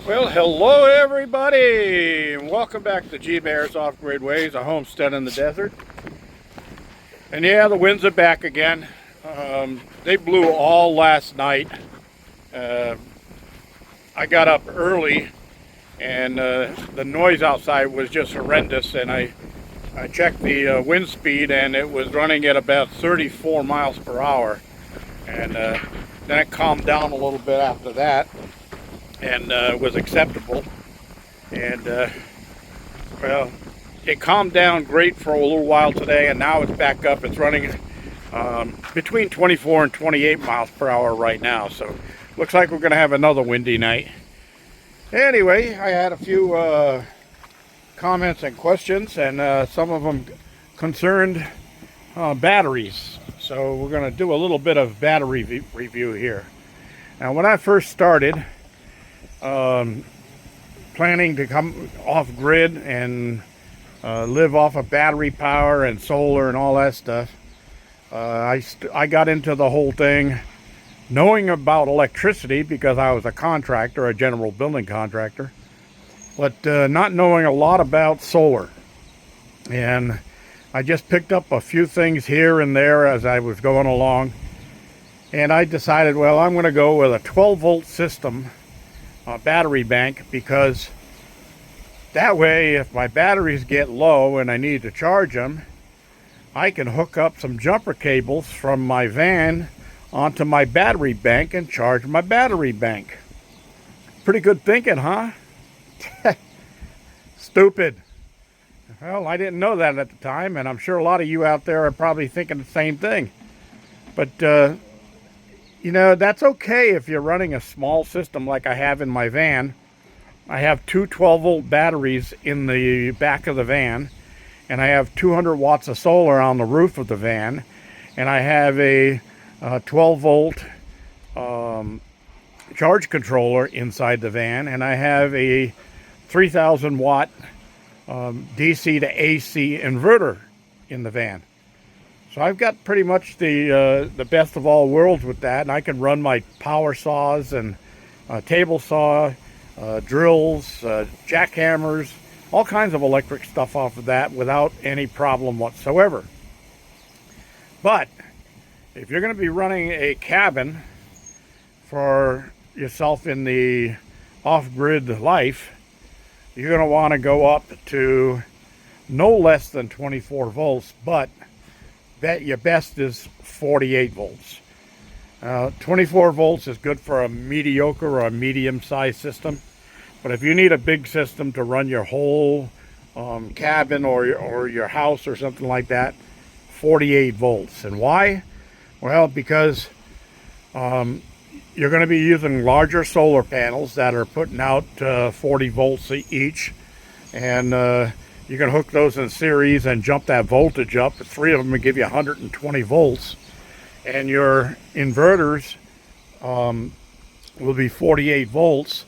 Well, hello everybody, and welcome back to G Bear's Off-Grid Ways, a homestead in the desert. And yeah, the winds are back again. They blew all last night. Uh, I got up early, and the noise outside was just horrendous. And I checked the wind speed, and it was running at about 34 miles per hour. And then it calmed down a little bit after that, and was acceptable. And well, it calmed down great for a little while today, and now it's back up. It's running between 24 and 28 miles per hour right now, so looks like we're going to have another windy night. Anyway, I had a few comments and questions, and some of them concerned batteries. So we're going to do a little bit of battery review here. Now, when I first started planning to come off grid and live off of battery power and solar and all that stuff, I got into the whole thing knowing about electricity because I was a contractor, a general building contractor, but not knowing a lot about solar. And I just picked up a few things here and there as I was going along, and I decided, well, I'm going to go with a 12-volt system battery bank, because that way if my batteries get low and I need to charge them, I can hook up some jumper cables from my van onto my battery bank and charge my battery bank. Pretty good thinking, huh? Stupid. Well, I didn't know that at the time, and I'm sure a lot of you out there are probably thinking the same thing. But you know, that's okay if you're running a small system like I have in my van. I have two 12-volt batteries in the back of the van, and I have 200 watts of solar on the roof of the van, and I have a 12-volt charge controller inside the van, and I have a 3,000 watt DC to AC inverter in the van. So I've got pretty much the best of all worlds with that, and I can run my power saws and table saw, drills, jackhammers, all kinds of electric stuff off of that without any problem whatsoever. But if you're going to be running a cabin for yourself in the off-grid life, you're going to want to go up to no less than 24 volts, but bet your best is 48 volts. 24 volts is good for a mediocre or a medium-sized system, but if you need a big system to run your whole cabin or your house or something like that, 48 volts. And why? Well, because you're going to be using larger solar panels that are putting out 40 volts each, and you can hook those in series and jump that voltage up. Three of them will give you 120 volts, and your inverters will be 48 volts.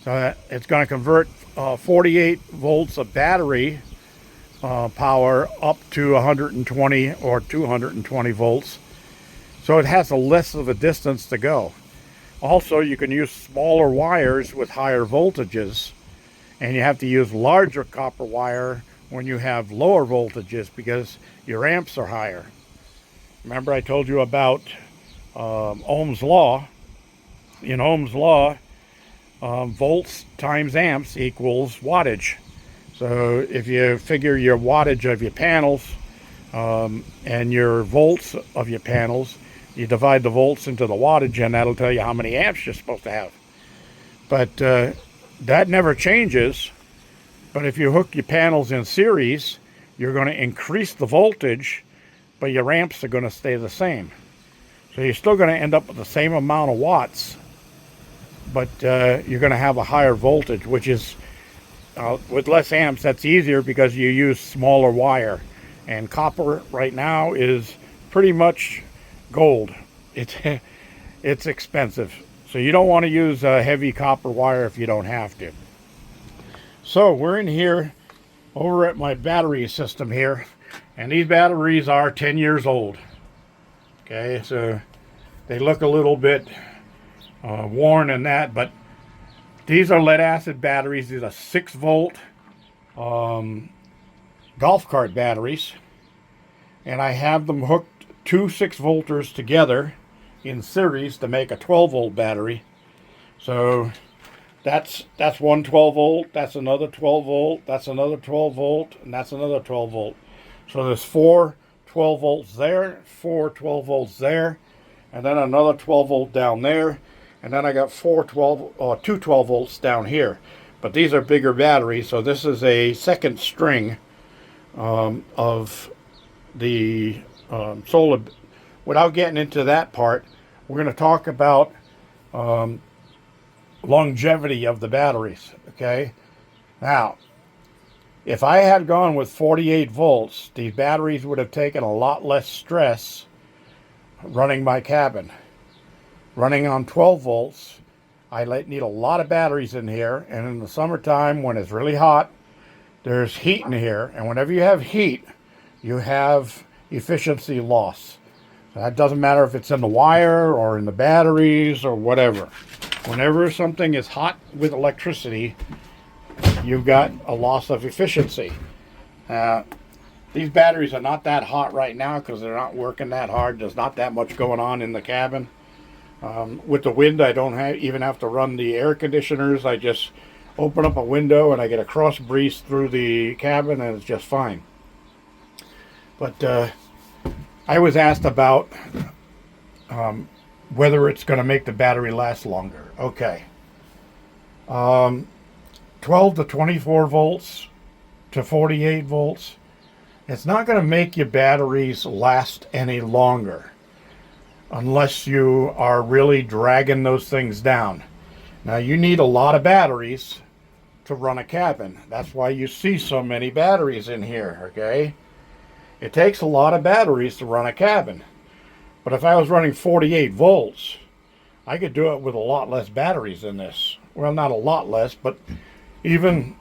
So it's going to convert 48 volts of battery power up to 120 or 220 volts. So it has a less of a distance to go. Also, you can use smaller wires with higher voltages, and you have to use larger copper wire when you have lower voltages because your amps are higher. Remember I told you about Ohm's law. In Ohm's law, volts times amps equals wattage. So if you figure your wattage of your panels and your volts of your panels, you divide the volts into the wattage, and that'll tell you how many amps you're supposed to have. But that never changes. But if you hook your panels in series, you're going to increase the voltage, but your amps are going to stay the same. So you're still going to end up with the same amount of watts, but you're going to have a higher voltage, which is, with less amps, that's easier because you use smaller wire. And copper right now is pretty much gold. It's expensive. So you don't want to use heavy copper wire if you don't have to. So we're in here over at my battery system here, and these batteries are 10 years old. Okay, so they look a little bit worn and that, but These are lead acid batteries. These are 6-volt golf cart batteries. And I have them hooked 2 6-volters together in series to make a 12-volt battery. So that's one 12-volt, that's another 12-volt, that's another 12-volt, and that's another 12-volt. So there's 4 12-volts there, 4 12-volts there, and then another 12-volt down there, and then I got 2 12-volts down here. But these are bigger batteries, so this is a second string of the solar. Without getting into that part, we're going to talk about longevity of the batteries. Okay, now if I had gone with 48 volts, these batteries would have taken a lot less stress running my cabin. Running on 12 volts, I need a lot of batteries in here, and in the summertime when it's really hot, there's heat in here, and whenever you have heat, you have efficiency loss. That doesn't matter if it's in the wire or in the batteries or whatever. Whenever something is hot with electricity, you've got a loss of efficiency. These batteries are not that hot right now because they're not working that hard. There's not that much going on in the cabin. With the wind, I don't even have to run the air conditioners. I just open up a window and I get a cross breeze through the cabin, and it's just fine. But I was asked about whether it's going to make the battery last longer. Okay. 12 to 24 volts to 48 volts. It's not going to make your batteries last any longer unless you are really dragging those things down. Now, you need a lot of batteries to run a cabin. That's why you see so many batteries in here, okay? It takes a lot of batteries to run a cabin. But if I was running 48 volts, I could do it with a lot less batteries than this. Well, not a lot less, but even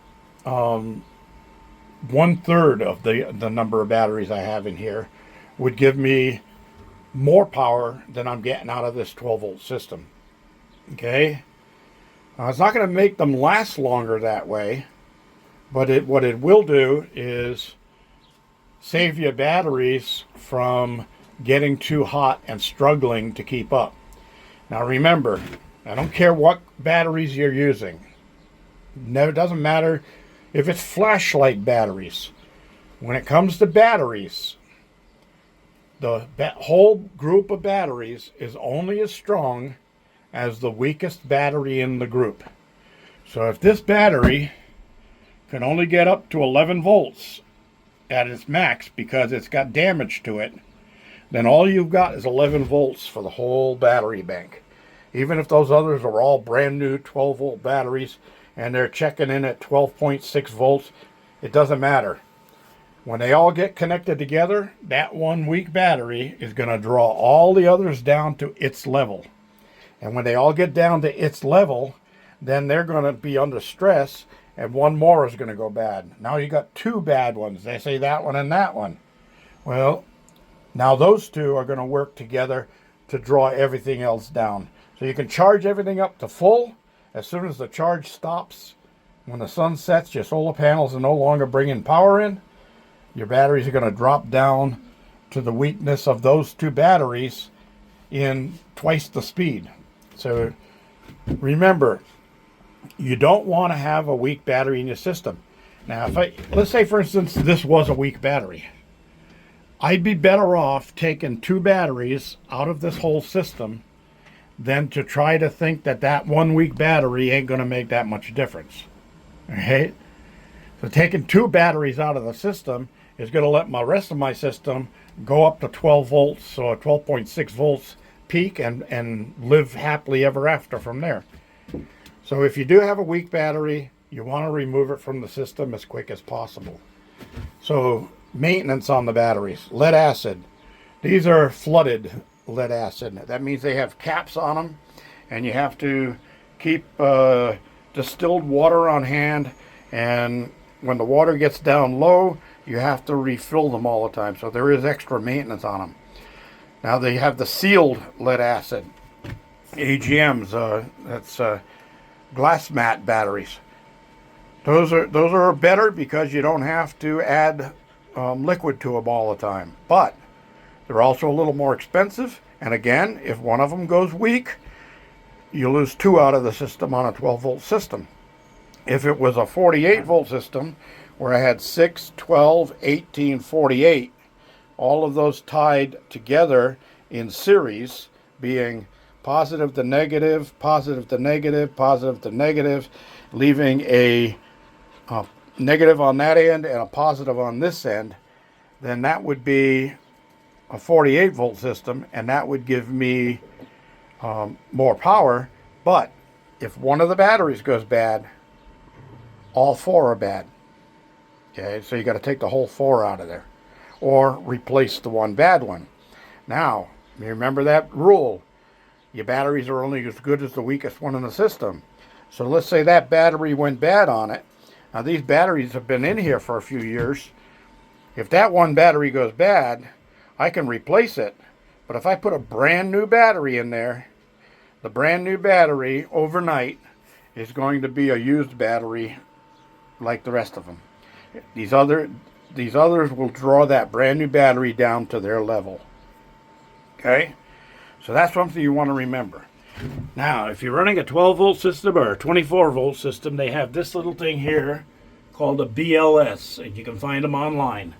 1/3 of the number of batteries I have in here would give me more power than I'm getting out of this 12-volt system. Okay? It's not going to make them last longer that way, but what it will do is save your batteries from getting too hot and struggling to keep up. Now remember, I don't care what batteries you're using. It doesn't matter if it's flashlight batteries. When it comes to batteries, the whole group of batteries is only as strong as the weakest battery in the group. So if this battery can only get up to 11 volts at its max because it's got damage to it, then all you've got is 11 volts for the whole battery bank. Even if those others are all brand new 12-volt batteries and they're checking in at 12.6 volts, it doesn't matter. When they all get connected together, that one weak battery is going to draw all the others down to its level. And when they all get down to its level, then they're going to be under stress, and one more is going to go bad. Now you got 2 bad ones. They say that one and that one. Well, now those 2 are going to work together to draw everything else down. So you can charge everything up to full. As soon as the charge stops, when the sun sets, your solar panels are no longer bringing power in. Your batteries are going to drop down to the weakness of those 2 batteries in twice the speed. So remember, you don't want to have a weak battery in your system. Now, let's say, for instance, this was a weak battery. I'd be better off taking 2 batteries out of this whole system than to try to think that one weak battery ain't going to make that much difference. All right? So taking 2 batteries out of the system is going to let my rest of my system go up to 12 volts or 12.6 volts peak and live happily ever after from there. So if you do have a weak battery, you want to remove it from the system as quick as possible. So maintenance on the batteries. Lead acid. These are flooded lead acid. That means they have caps on them, and you have to keep distilled water on hand, and when the water gets down low, you have to refill them all the time. So there is extra maintenance on them. Now they have the sealed lead acid, AGMs. glass mat batteries. Those are better because you don't have to add liquid to them all the time. But they're also a little more expensive. And again, if one of them goes weak, you lose 2 out of the system on a 12-volt system. If it was a 48-volt system where I had 6, 12, 18, 48, all of those tied together in series, being positive to negative, positive to negative, positive to negative, leaving a negative on that end and a positive on this end, then that would be a 48-volt system, and that would give me more power. But if one of the batteries goes bad, all 4 are bad. Okay, so you got to take the whole 4 out of there, or replace the one bad one. Now, you remember that rule. Your batteries are only as good as the weakest one in the system. So let's say that battery went bad on it. Now, these batteries have been in here for a few years. If that one battery goes bad, I can replace it. But if I put a brand new battery in there, the brand new battery overnight is going to be a used battery like the rest of them. These others will draw that brand new battery down to their level. Okay? So that's something you want to remember. Now, if you're running a 12-volt system or a 24-volt system, they have this little thing here called a BLS, and you can find them online.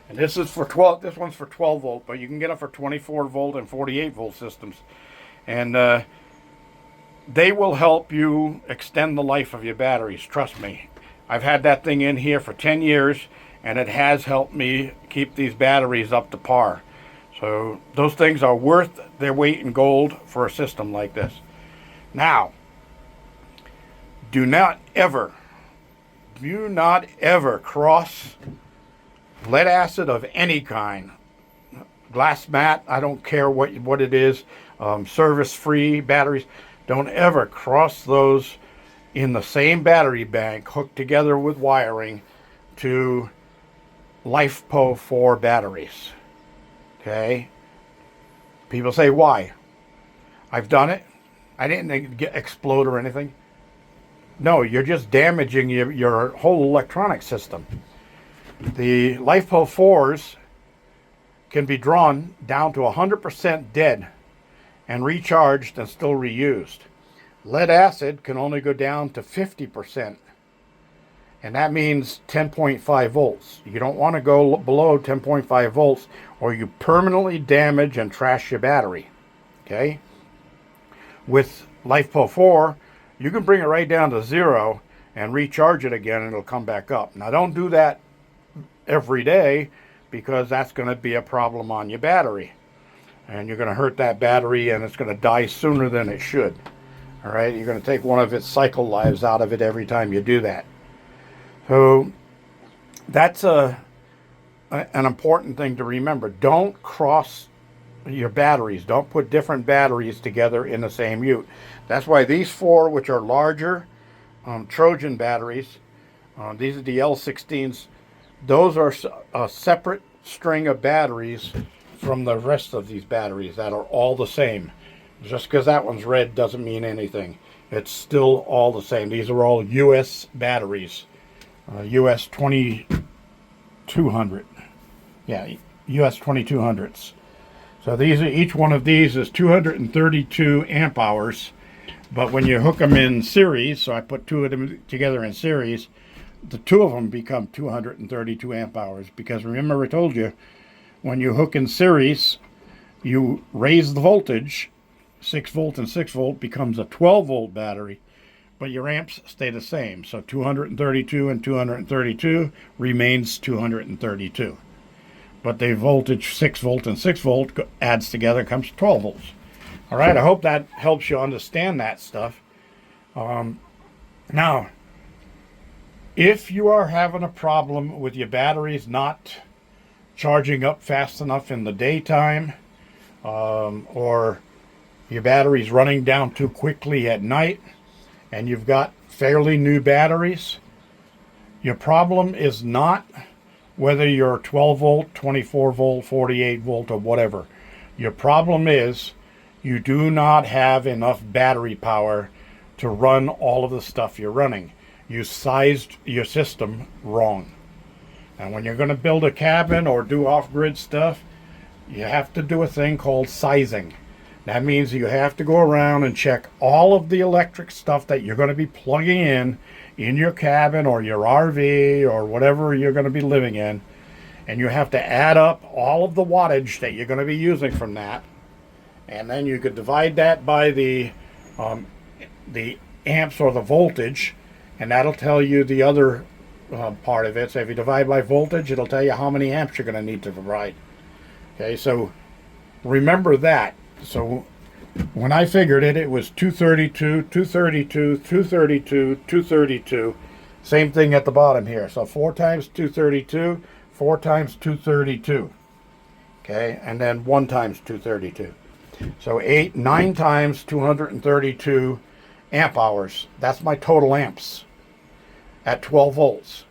And this is for 12. This one's for 12 volt, but you can get them for 24 volt and 48 volt systems, and they will help you extend the life of your batteries. Trust me, I've had that thing in here for 10 years, and it has helped me keep these batteries up to par. So those things are worth their weight in gold for a system like this. Now, do not ever cross lead acid of any kind. Glass mat, I don't care what it is, service-free batteries. Don't ever cross those in the same battery bank hooked together with wiring to LiFePO4 batteries. Okay? People say, why? I've done it. I didn't explode or anything. No, you're just damaging your whole electronic system. The LiFePO4s can be drawn down to 100% dead and recharged and still reused. Lead acid can only go down to 50%. And that means 10.5 volts. You don't want to go below 10.5 volts or you permanently damage and trash your battery. Okay? With LiFePO4, you can bring it right down to 0 and recharge it again and it'll come back up. Now don't do that every day, because that's going to be a problem on your battery. And you're going to hurt that battery and it's going to die sooner than it should. All right? You're going to take one of its cycle lives out of it every time you do that. So that's an important thing to remember. Don't cross your batteries. Don't put different batteries together in the same ute. That's why these 4, which are larger Trojan batteries, these are the L16s, those are a separate string of batteries from the rest of these batteries that are all the same. Just because that one's red doesn't mean anything. It's still all the same. These are all US batteries. US 2200. Yeah, US 2200s. So each one of these is 232 amp hours. But when you hook them in series, so I put 2 of them together in series, the 2 of them become 232 amp hours. Because remember I told you, when you hook in series, you raise the voltage. 6 volt and 6 volt becomes a 12 volt battery, but your amps stay the same. So 232 and 232 remains 232. But the voltage 6 volt and 6 volt adds together, comes 12 volts. All right, I hope that helps you understand that stuff. Now, if you are having a problem with your batteries not charging up fast enough in the daytime, or your battery's running down too quickly at night, and you've got fairly new batteries, your problem is not whether you're 12 volt, 24 volt, 48 volt, or whatever. Your problem is you do not have enough battery power to run all of the stuff you're running. You sized your system wrong. And when you're going to build a cabin or do off-grid stuff, you have to do a thing called sizing. That means you have to go around and check all of the electric stuff that you're going to be plugging in your cabin or your RV or whatever you're going to be living in. And you have to add up all of the wattage that you're going to be using from that. And then you could divide that by the amps or the voltage, and that'll tell you the other part of it. So if you divide by voltage, it'll tell you how many amps you're going to need to provide. Okay, so remember that. So when I figured it, it was 232, 232, 232, 232. Same thing at the bottom here. So 4 times 232, 4 times 232. Okay, and then 1 times 232. So 9 times 232 amp hours. That's my total amps at 12 volts.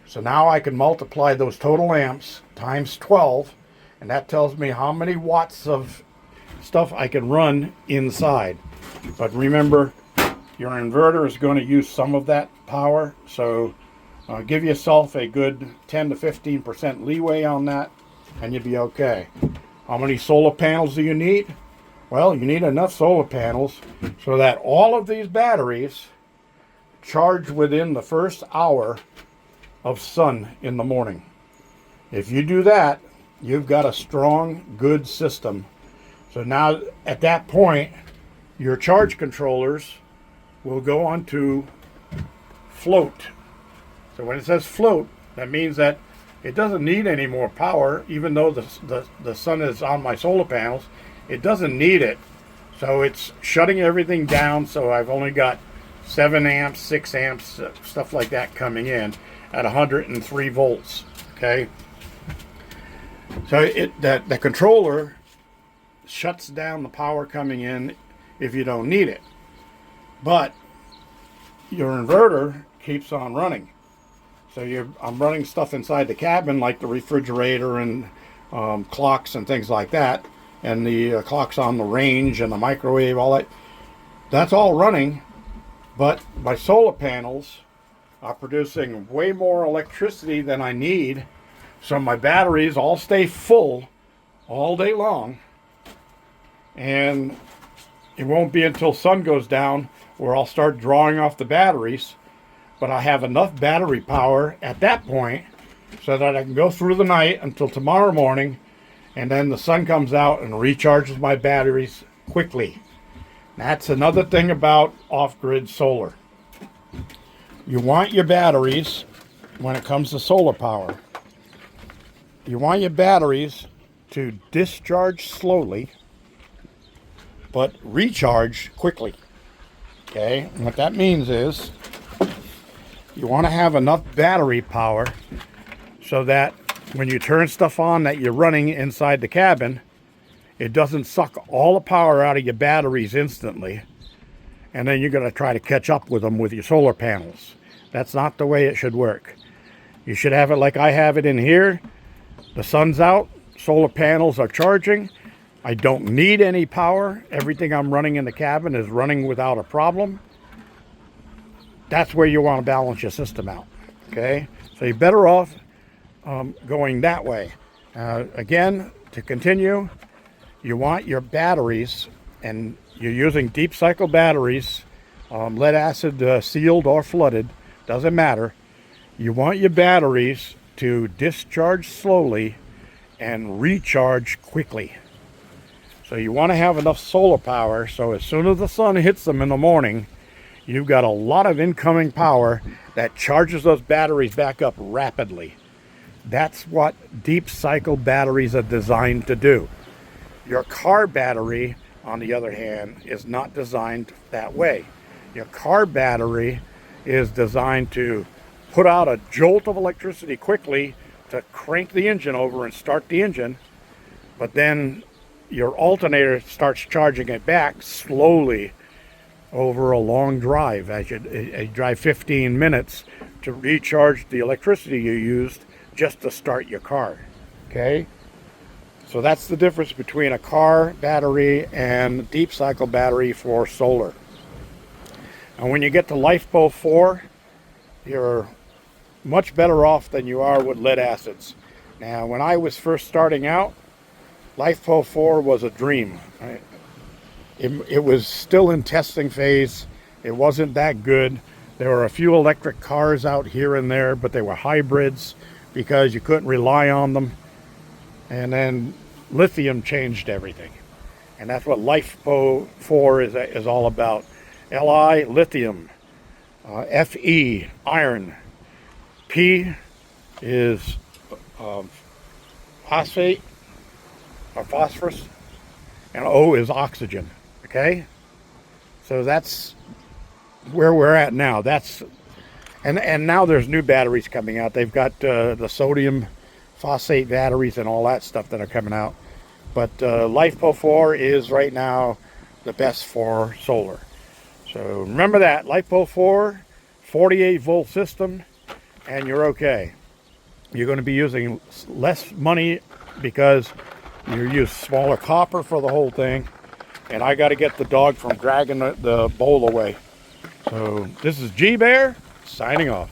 So now I can multiply those total amps times 12, and that tells me how many watts of stuff I can run inside. But remember, your inverter is going to use some of that power, so give yourself a good 10 to 15% leeway on that, and you'll be okay. How many solar panels do you need? Well, you need enough solar panels so that all of these batteries charge within the first hour of sun in the morning. If you do that, you've got a strong, good system. So now at that point, your charge controllers will go on to float. So when it says float, that means that it doesn't need any more power, even though the sun is on my solar panels. It doesn't need it. So it's shutting everything down. So I've only got 7 amps, 6 amps, stuff like that coming in at 103 volts. Okay. So the controller shuts down the power coming in if you don't need it. But your inverter keeps on running. So I'm running stuff inside the cabin like the refrigerator and clocks and things like that. And the clocks on the range and the microwave, all that. That's all running. But my solar panels are producing way more electricity than I need. So my batteries all stay full all day long. And it won't be until sun goes down where I'll start drawing off the batteries. But I have enough battery power at that point so that I can go through the night until tomorrow morning, and then the sun comes out and recharges my batteries quickly. That's another thing about off-grid solar. You want your batteries, when it comes to solar power, you want your batteries to discharge slowly but recharge quickly. Okay, and what that means is you want to have enough battery power so that when you turn stuff on that you're running inside the cabin, it doesn't suck all the power out of your batteries instantly, and then you're going to try to catch up with them with your solar panels. That's not the way it should work. You should have it like I have it in here. The sun's out, solar panels are charging. I don't need any power. Everything I'm running in the cabin is running without a problem. That's where you want to balance your system out. Okay? So you're better off going that way. Again, to continue, you want your batteries, and you're using deep cycle batteries, lead acid sealed or flooded, doesn't matter. You want your batteries to discharge slowly and recharge quickly. So you want to have enough solar power so as soon as the sun hits them in the morning, you've got a lot of incoming power that charges those batteries back up rapidly. That's what deep cycle batteries are designed to do. Your car battery, on the other hand, is not designed that way. Your car battery is designed to put out a jolt of electricity quickly to crank the engine over and start the engine, but then your alternator starts charging it back slowly over a long drive. As you drive 15 minutes to recharge the electricity you used just to start your car. Okay? So that's the difference between a car battery and deep cycle battery for solar. And when you get to LifePo 4, you're much better off than you are with lead acids. Now, when I was first starting out, LifePo 4 was a dream. Right? It was still in testing phase. It wasn't that good. There were a few electric cars out here and there, but they were hybrids because you couldn't rely on them. And then lithium changed everything. And that's what LifePo 4 is all about. Li, lithium. Fe, iron. P is phosphate or phosphorus. And O is oxygen. Okay? So that's where we're at now. And now there's new batteries coming out. They've got the sodium phosphate batteries and all that stuff that are coming out. But LifePo 4 is right now the best for solar. So remember that, LifePo 4, 48 volt system, and you're okay. You're going to be using less money because you use smaller copper for the whole thing. And I got to get the dog from dragging the bowl away. So this is G Bear signing off.